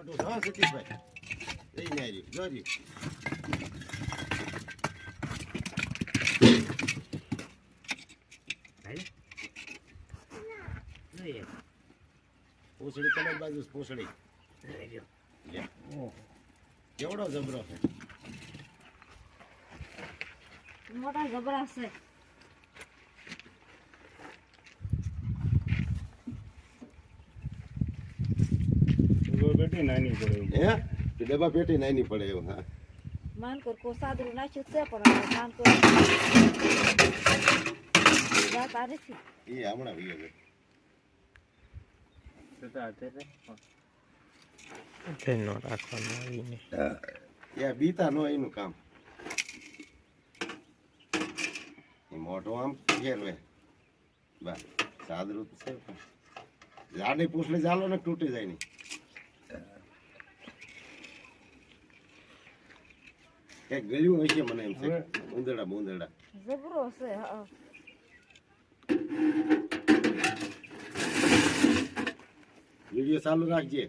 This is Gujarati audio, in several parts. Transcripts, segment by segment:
મોટું હા સતીશભાઈ એ ને આવી જોજી પૂછડી કલર બાજુ પૂછડી કેવડો જબરો છે મોટા જબરા છે પેટી નાની પડે હે ડબ્બા પેટી નાની પડે એવું હા માનકોર કો સાદરું નાખ્યું છે પણ માનકોર વાત આ નથી એ હમણાં વીએ છે તેનો રાખવાનો આવીને યા બીતા નો એનું કામ એ મોટો આમ ફેરવે બસ સાદરું તો છે જાડી પૂછડી ચાલો ને તૂટી જાય નહીં કઈક ગળ્યું હશે મને એમ છે ઉંદરડા બુંદરડા જબરો છે હા વિડીયો ચાલુ રાખજે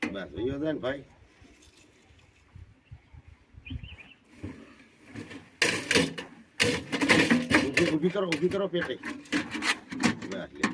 બસ વિડીયો દે ને ભાઈ ઊભી કરો પેટે બસ લે